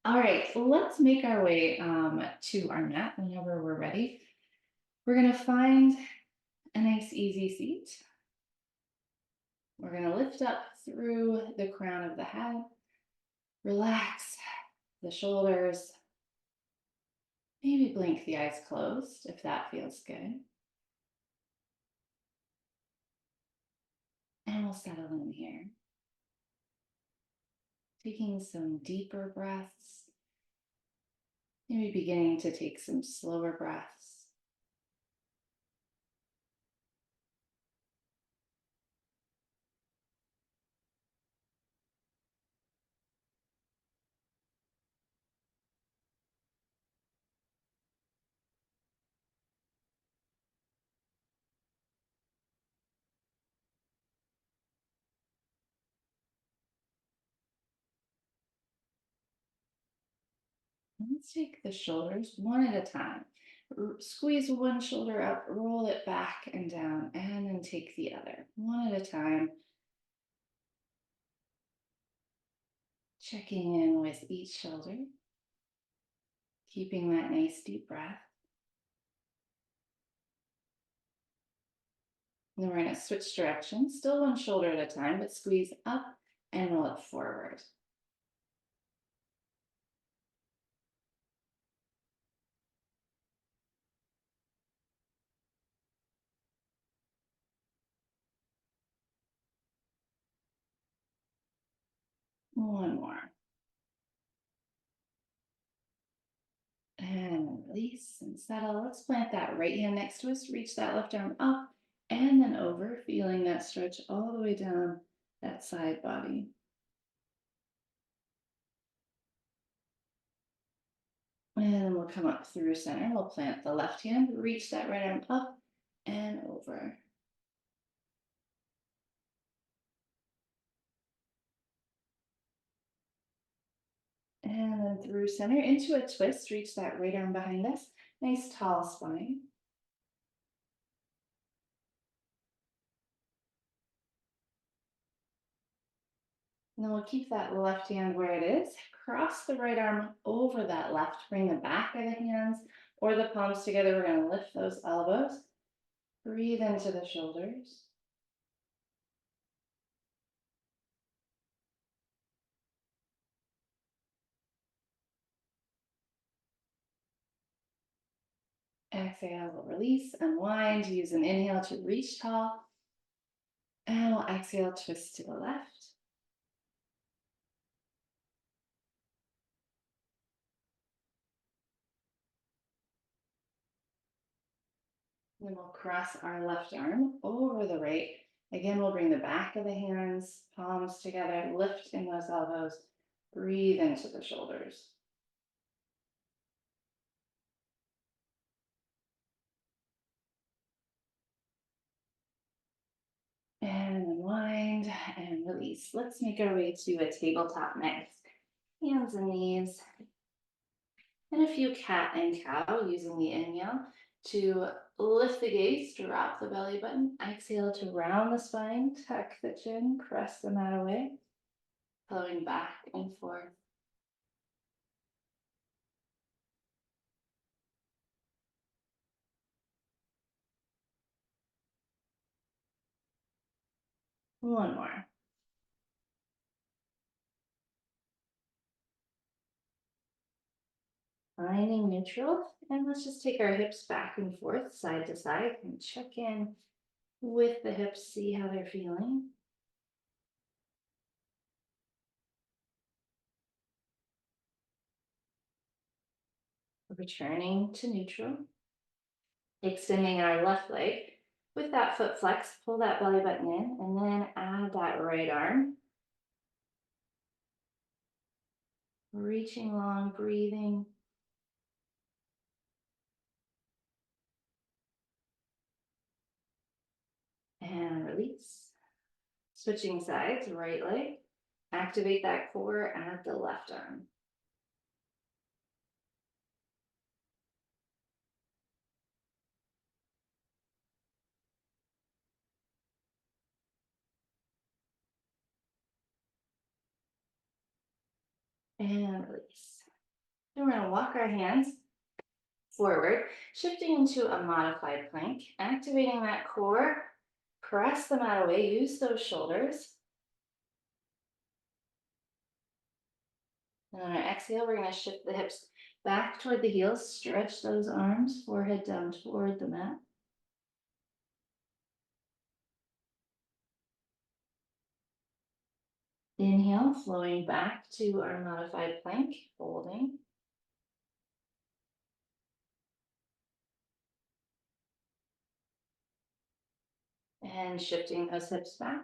All right, let's make our way to our mat whenever we're ready. We're going to find a nice easy seat. We're going to lift up through the crown of the head, relax the shoulders, maybe blink the eyes closed if that feels good. And we'll settle in here. Taking some deeper breaths, maybe beginning to take some slower breaths. Let's take the shoulders one at a time. Squeeze one shoulder up, roll it back and down, and then take the other, one at a time. Checking in with each shoulder, keeping that nice deep breath. And then we're going to switch directions, still one shoulder at a time, but squeeze up and roll it forward. One more. And release and settle. Let's plant that right hand next to us. Reach that left arm up and then over, feeling that stretch all the way down that side body. And then we'll come up through center. We'll plant the left hand, reach that right arm up and over. And then through center into a twist, reach that right arm behind us. Nice tall spine. And then we'll keep that left hand where it is. Cross the right arm over that left. Bring the back of the hands or the palms together. We're going to lift those elbows. Breathe into the shoulders. Exhale, we'll release, unwind. Use an inhale to reach tall. And we'll exhale, twist to the left. Then we'll cross our left arm over the right. Again, we'll bring the back of the hands, palms together, lift in those elbows, breathe into the shoulders. And unwind and release. Let's make our way to a tabletop next. Hands and knees. And a few cat and cow using the inhale to lift the gaze, drop the belly button. Exhale to round the spine, tuck the chin, press the mat away, flowing back and forth. One more. Finding neutral. And let's just take our hips back and forth, side to side, and check in with the hips, see how they're feeling. Returning to neutral. Extending our left leg. With that foot flex, pull that belly button in, and then add that right arm. Reaching long, breathing. And release. Switching sides, right leg. Activate that core, add the left arm. And release. And we're gonna walk our hands forward, shifting into a modified plank, activating that core, press the mat away, use those shoulders. And on our exhale, we're gonna shift the hips back toward the heels, stretch those arms, forehead down toward the mat. Inhale, flowing back to our modified plank, holding. And shifting those hips back.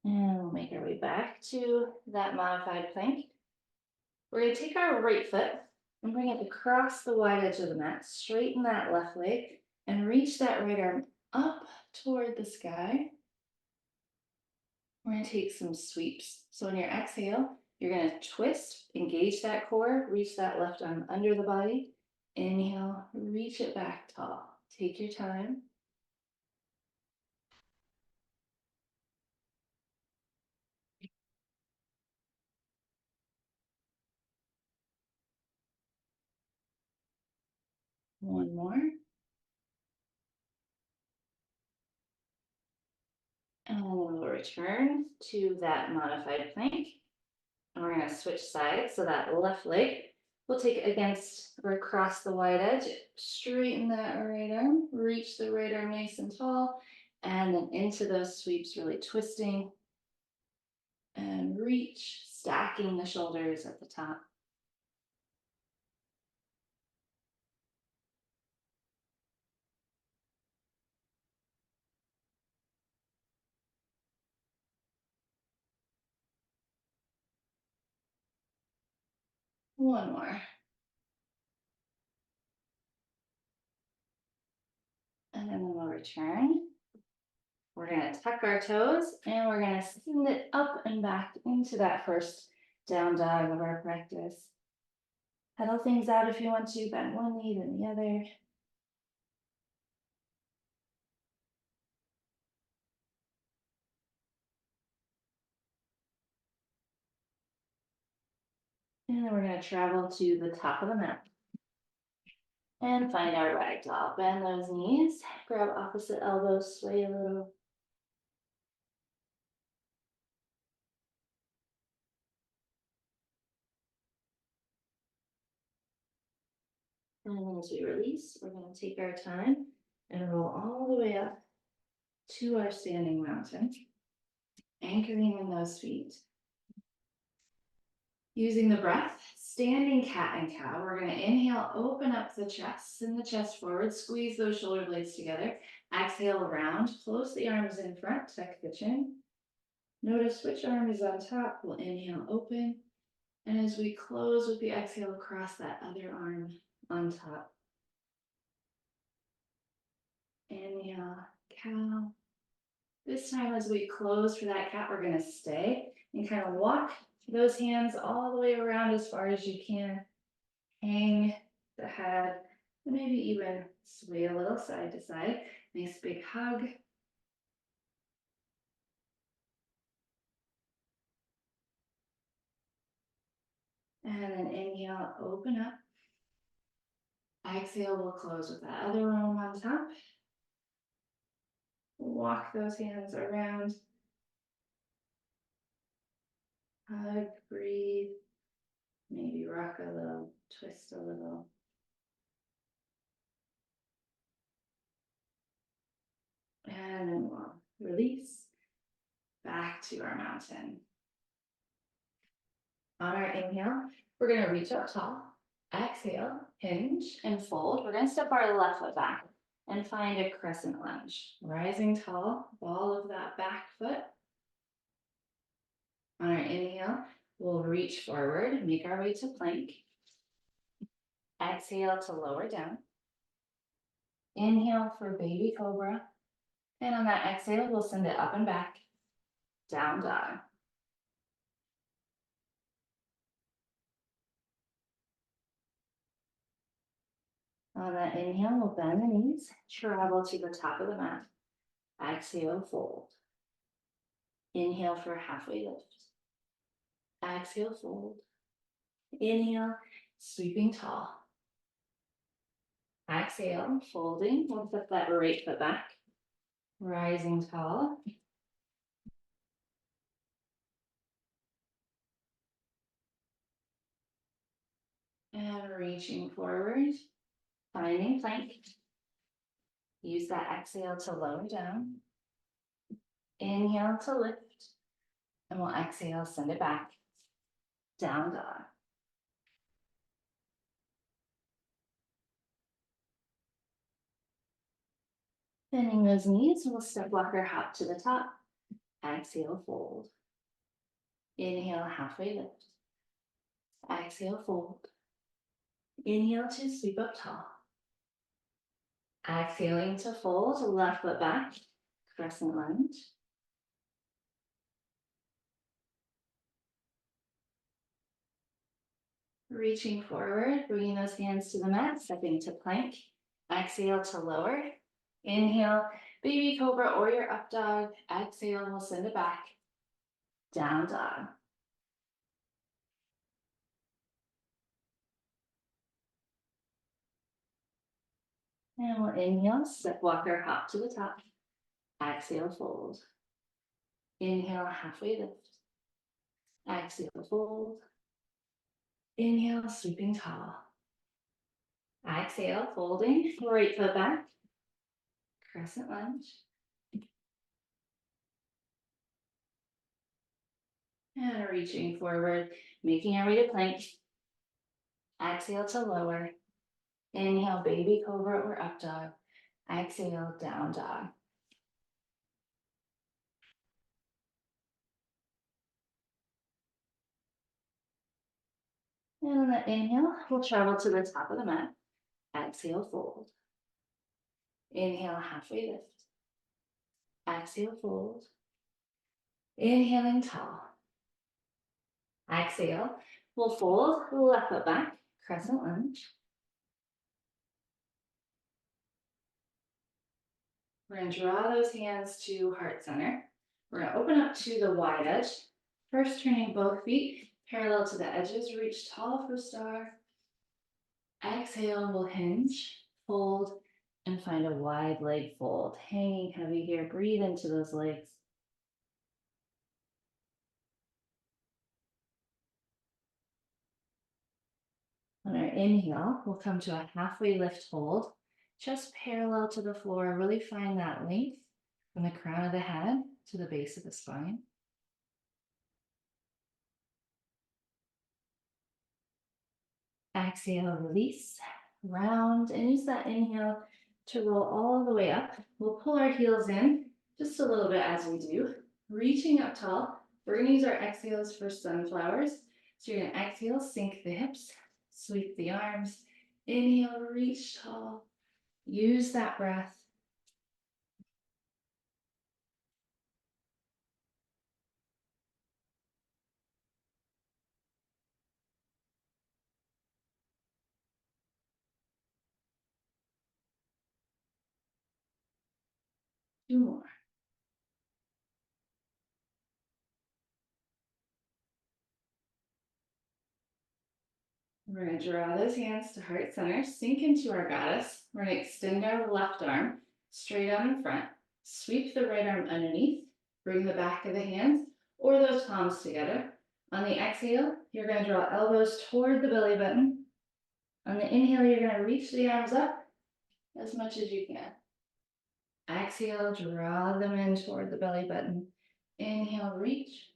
And we'll make our way back to that modified plank. We're going to take our right foot and bring it across the wide edge of the mat, straighten that left leg, and reach that right arm up toward the sky. We're going to take some sweeps. So on your exhale, you're going to twist, engage that core, reach that left arm under the body. Inhale, reach it back tall. Take your time. One more. And we'll return to that modified plank. And we're going to switch sides. So that left leg we'll take against or across the wide edge, straighten that right arm, reach the right arm nice and tall, and then into those sweeps, really twisting and reach, stacking the shoulders at the top. One more. And then we'll return. We're going to tuck our toes and we're going to send it up and back into that first down dog of our practice. Pedal things out if you want to, bend one knee, then the other. And then we're going to travel to the top of the mat. And find our ragdoll. Bend those knees, grab opposite elbows, sway a little. And then as we release, we're going to take our time and roll all the way up to our standing mountain, anchoring in those feet. Using the breath, standing cat and cow, we're going to inhale, open up the chest, send the chest forward, squeeze those shoulder blades together. Exhale, round, close the arms in front, tuck the chin. Notice which arm is on top. We'll inhale, open. And as we close with the exhale, cross that other arm on top. Inhale, cow. This time as we close for that cat, we're gonna stay and kind of walk those hands all the way around as far as you can. Hang the head, and maybe even sway a little side to side. Nice big hug. And then inhale, open up. Exhale, we'll close with that other arm on top. Walk those hands around. Hug, breathe. Maybe rock a little, twist a little. And then we'll release back to our mountain. On our inhale, we're going to reach up tall. Exhale, hinge and fold. We're going to step our left foot back and find a crescent lunge. Rising tall, ball of that back foot. On our inhale, we'll reach forward, make our way to plank. Exhale to lower down. Inhale for baby cobra. And on that exhale, we'll send it up and back, down dog. On that inhale, we'll bend the knees, travel to the top of the mat. Exhale, fold. Inhale for halfway lift. Exhale, fold. Inhale, sweeping tall. Exhale, folding. We'll put that right foot back. Rising tall. And reaching forward, finding plank. Use that exhale to lower down. Inhale to lift. And we'll exhale, send it back. Down dog. Bending those knees, we'll step walker hop to the top. Exhale, fold. Inhale, halfway lift. Exhale, fold. Inhale to sweep up tall. Exhaling to fold, left foot back, crescent lunge. Reaching forward, bringing those hands to the mat, stepping to plank. Exhale to lower. Inhale, baby cobra or your up dog. Exhale, we'll send it back. Down dog. And we'll inhale, step walker, hop to the top. Exhale, fold. Inhale, halfway lift. Exhale, fold. Inhale, sweeping tall. Exhale, folding, right foot back. Crescent lunge. And reaching forward, making our way to plank. Exhale to lower. Inhale, baby cobra or up dog. Exhale, down dog. And on the inhale, we'll travel to the top of the mat. Exhale, fold. Inhale, halfway lift. Exhale, fold. Inhaling tall. Exhale, we'll fold, left foot back, crescent lunge. We're going to draw those hands to heart center. We're going to open up to the wide edge. First, turning both feet parallel to the edges, reach tall for star. Exhale, we'll hinge, fold, and find a wide leg fold. Hanging heavy here, breathe into those legs. On our inhale, we'll come to a halfway lift hold, just parallel to the floor. Really find that length from the crown of the head to the base of the spine. Exhale, release, round, and use that inhale to roll all the way up. We'll pull our heels in just a little bit as we do, reaching up tall. We're going to use our exhales for sunflowers. So you're going to exhale, sink the hips, sweep the arms, inhale, reach tall. Use that breath. Two more. We're going to draw those hands to heart center, sink into our goddess. We're going to extend our left arm straight out in front, sweep the right arm underneath, bring the back of the hands or those palms together. On the exhale, you're going to draw elbows toward the belly button. On the inhale, you're going to reach the arms up as much as you can. Exhale, draw them in toward the belly button. Inhale, reach.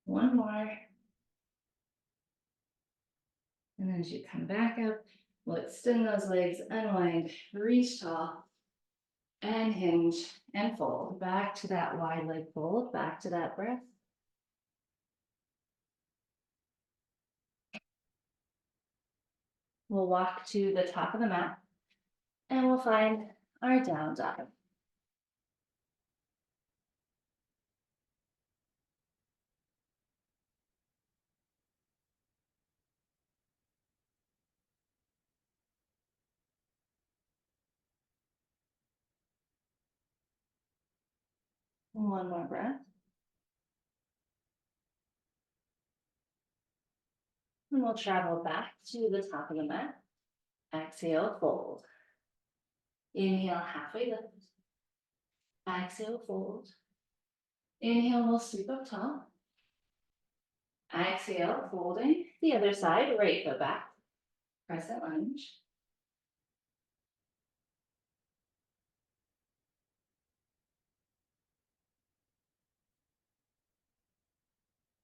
One more. And then as you come back up, we'll extend those legs, unwind, reach tall, and hinge and fold. Back to that wide leg fold, back to that breath. We'll walk to the top of the mat and we'll find our down dog. One more breath. And we'll travel back to the top of the mat. Exhale, fold. Inhale, halfway lift. Exhale, fold. Inhale, we'll sweep up tall. Exhale, folding. The other side, right foot back. Crescent lunge.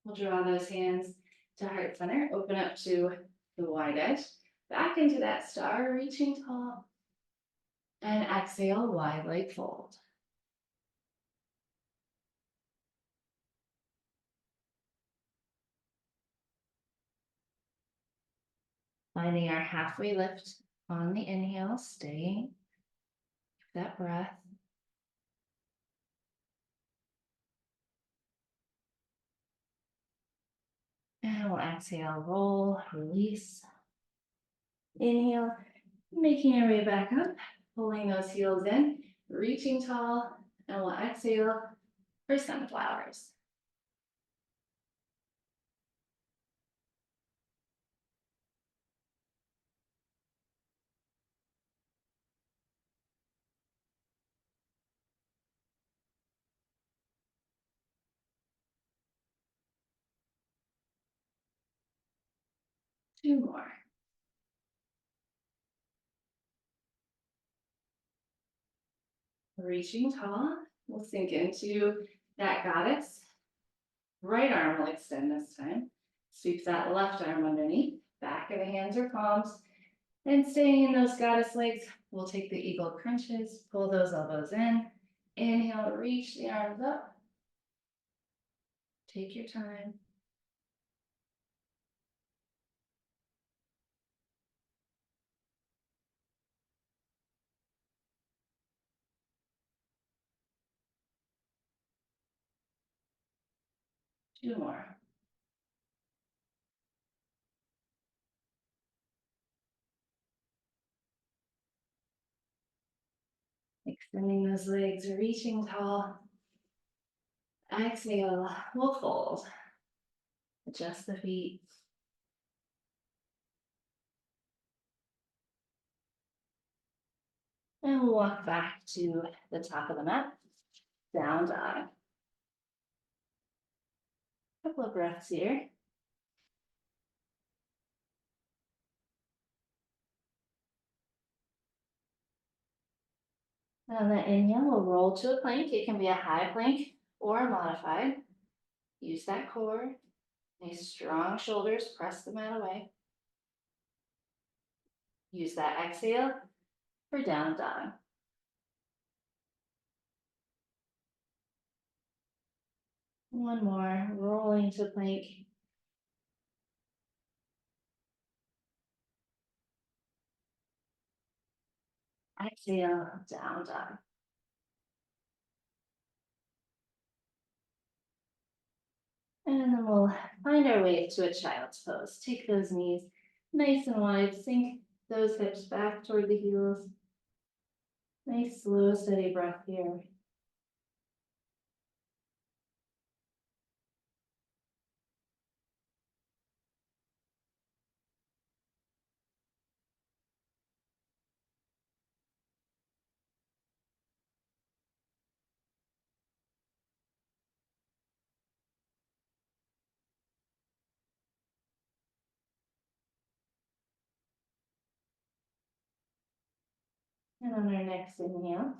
We'll draw those hands to heart center. Open up to the wide edge. Back into that star, reaching tall. And exhale, wide leg fold. Finding our halfway lift on the inhale, staying that breath. And we'll exhale, roll, release. Inhale, making our way back up, pulling those heels in, reaching tall, and we'll exhale for sunflowers. Two more. Reaching tall, we'll sink into that goddess. Right arm will extend this time. Sweep that left arm underneath, back of the hands or palms. And staying in those goddess legs, we'll take the eagle crunches, pull those elbows in. Inhale, reach the arms up. Take your time. Two more. Extending those legs, reaching tall. Exhale, we'll fold. Adjust the feet. And we'll walk back to the top of the mat. Down dog. Couple of breaths here. On the inhale, we'll roll to a plank. It can be a high plank or a modified. Use that core. Nice strong shoulders, press the mat away. Use that exhale for down dog. One more, rolling to plank. Exhale, down dog. And then we'll find our way to a child's pose. Take those knees nice and wide, sink those hips back toward the heels. Nice, slow, steady breath here. And on our next inhale,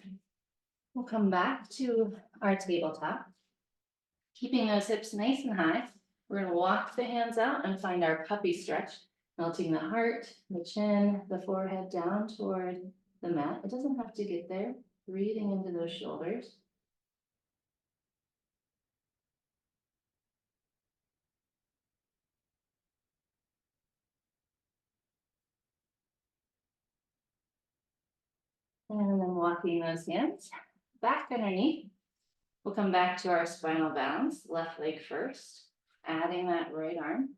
we'll come back to our tabletop. Keeping those hips nice and high, we're going to walk the hands out and find our puppy stretch, melting the heart, the chin, the forehead down toward the mat. It doesn't have to get there. Breathing into those shoulders. And then walking those hands back underneath. We'll come back to our spinal balance, left leg first, adding that right arm.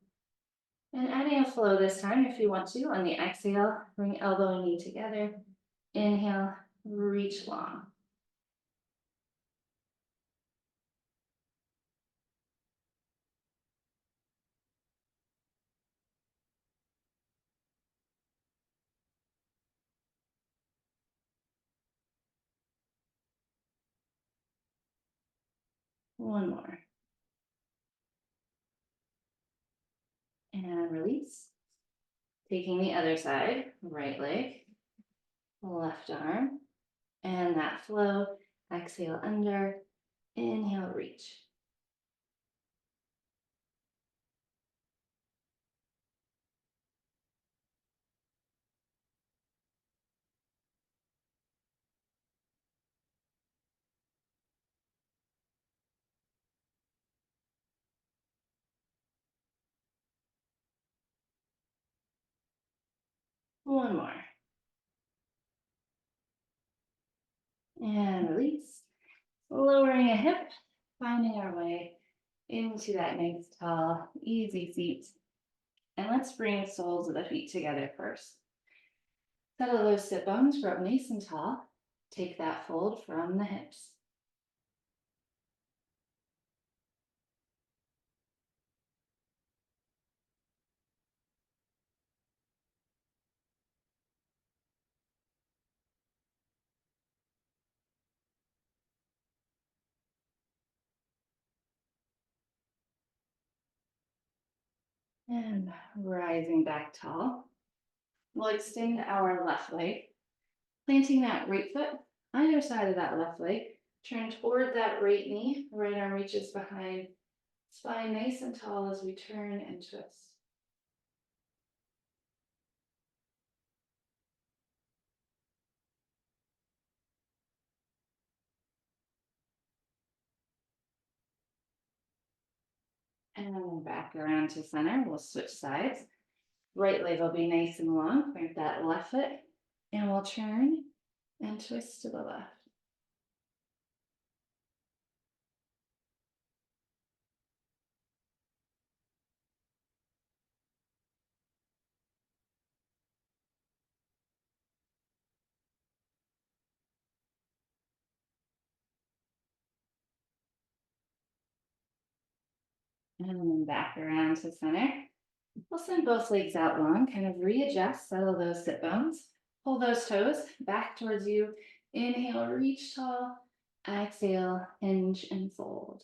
And adding a flow this time if you want to. On the exhale, bring elbow and knee together. Inhale, reach long. One more. And release. Taking the other side, right leg, left arm, and that flow. Exhale under, inhale, reach. One more. And release. Lowering a hip, finding our way into that nice, tall, easy seat. And let's bring the soles of the feet together first. Settle those sit bones, grow up nice and tall. Take that fold from the hips. And rising back tall. We'll extend our left leg, planting that right foot either side of that left leg. Turn toward that right knee. Right arm reaches behind. Spine nice and tall as we turn and twist. And then back around to center. We'll switch sides. Right leg will be nice and long. Plant that left foot. And we'll turn and twist to the left. And then back around to center. We'll send both legs out long, kind of readjust, settle those sit bones. Pull those toes back towards you. Inhale, reach tall. Exhale, hinge and fold.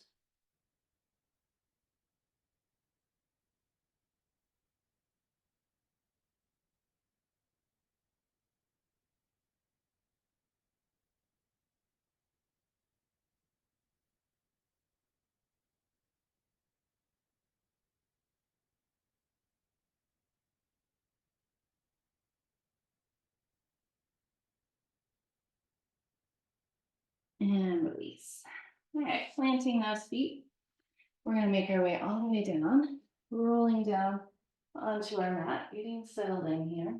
And release. All right, planting those feet. We're going to make our way all the way down, rolling down onto our mat, getting settled in here.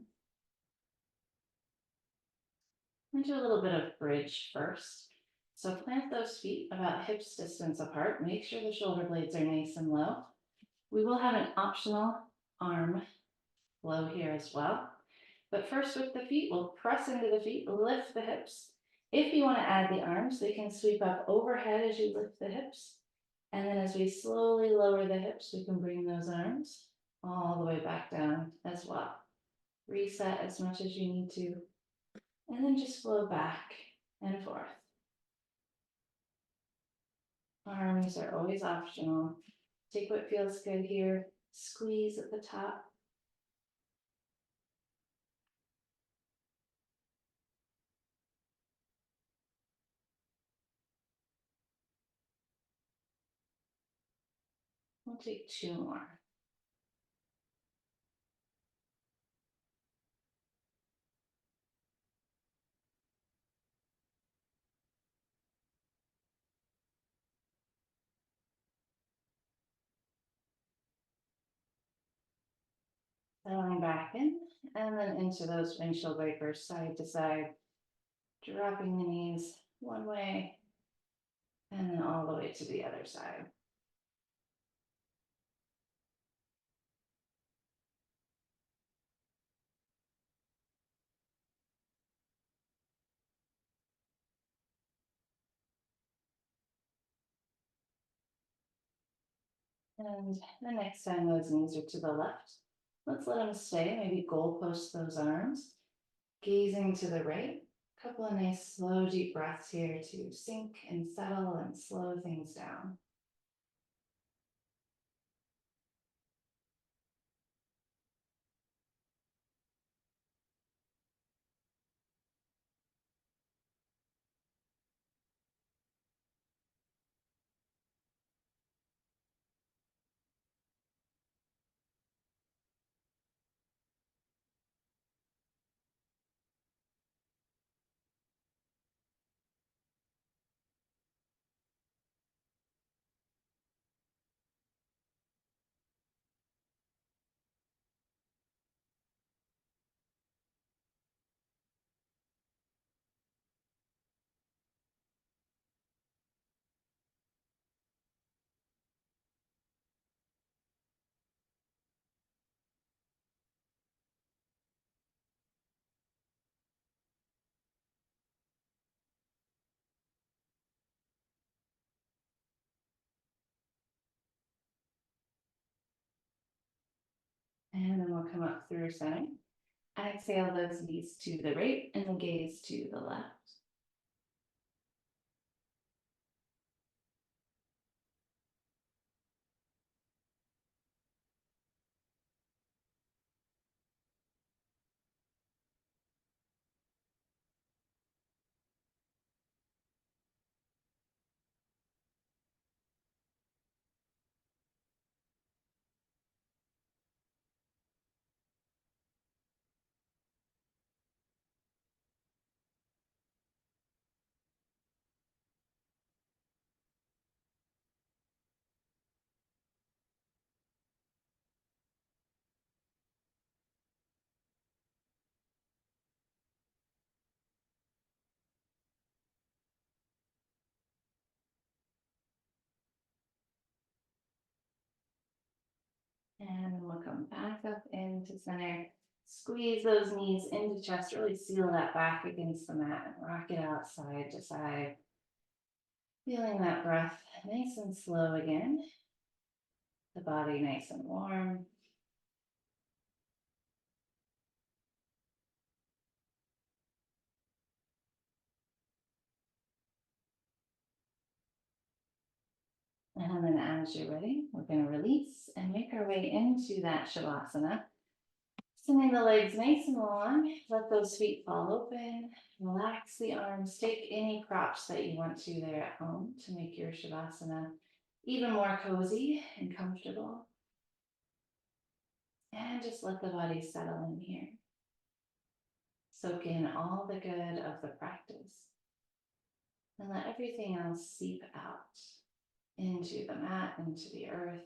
And do a little bit of bridge first. So plant those feet about hips distance apart. Make sure the shoulder blades are nice and low. We will have an optional arm flow here as well. But first with the feet, we'll press into the feet, lift the hips. If you want to add the arms, they can sweep up overhead as you lift the hips. And then as we slowly lower the hips, we can bring those arms all the way back down as well. Reset as much as you need to. And then just flow back and forth. Arms are always optional. Take what feels good here. Squeeze at the top. We'll take two more. Settling back in, and then into those windshield wipers, side to side, dropping the knees one way, and then all the way to the other side. And the next time those knees are to the left, let's let them stay. Maybe goalpost those arms, gazing to the right, Couple of nice, slow, deep breaths here to sink and settle and slow things down. And then we'll come up through center. Exhale those knees to the right and the gaze to the left. And then we'll come back up into center. Squeeze those knees into chest, really seal that back against the mat and rock it out side to side. Feeling that breath nice and slow again. The body nice and warm. And then as you're ready, we're going to release and make our way into that Shavasana. Sending the legs nice and long, let those feet fall open, relax the arms, take any props that you want to there at home to make your Shavasana even more cozy and comfortable. And just let the body settle in here. Soak in all the good of the practice. And let everything else seep out into the mat, into the earth.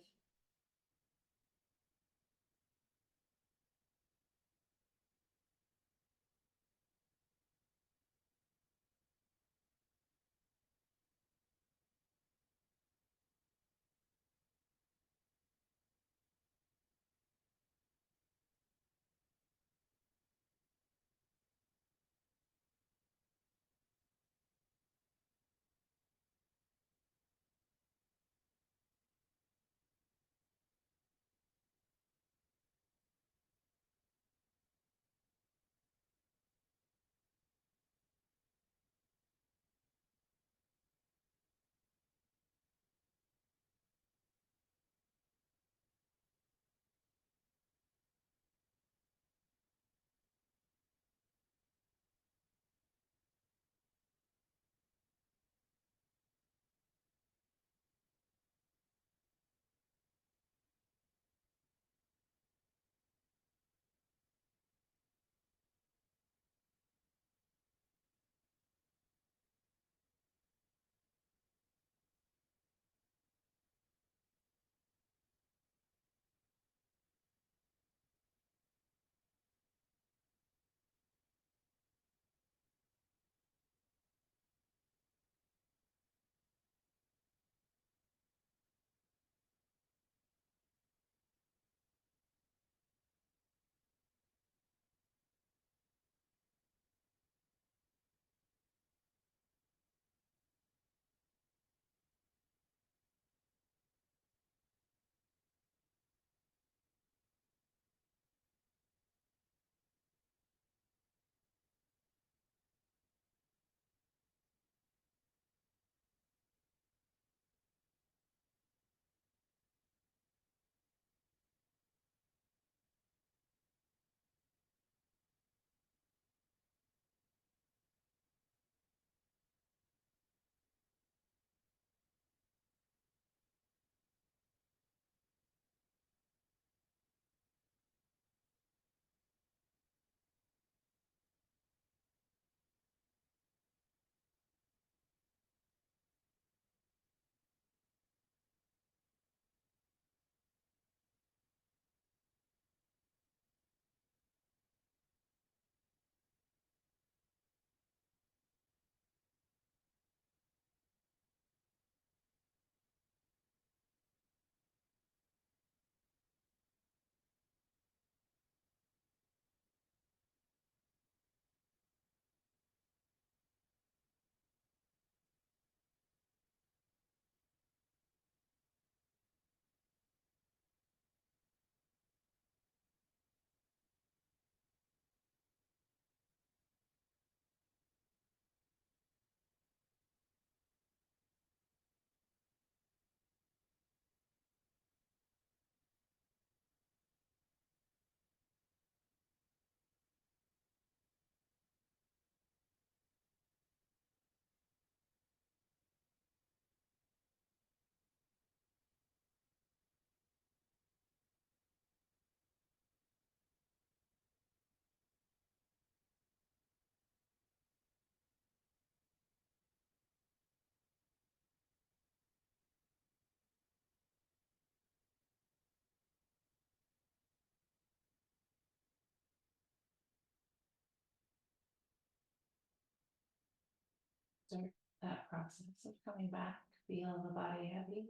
start that process of coming back, feel the body heavy.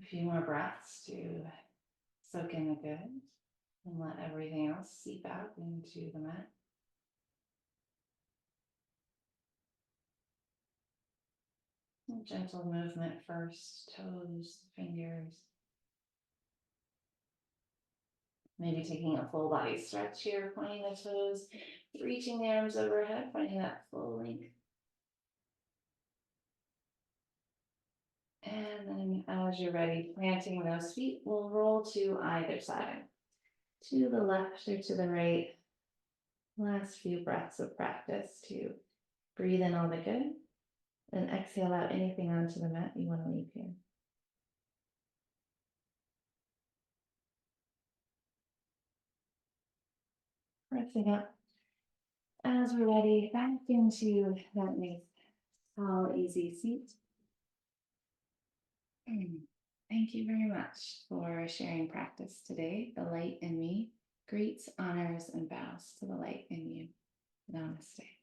A few more breaths to soak in the good and let everything else seep out into the mat. Gentle movement first, toes, fingers. Maybe taking a full body stretch here, pointing the toes, reaching the arms overhead, finding that full length. And then as you're ready, planting those feet, we'll roll to either side, to the left or to the right. Last few breaths of practice to breathe in all the good and exhale out anything onto the mat you want to leave here. Pressing up as we're ready, back into that nice, tall, easy seat. Thank you very much for sharing practice today. The light in me greets, honors, and bows to the light in you. Namaste.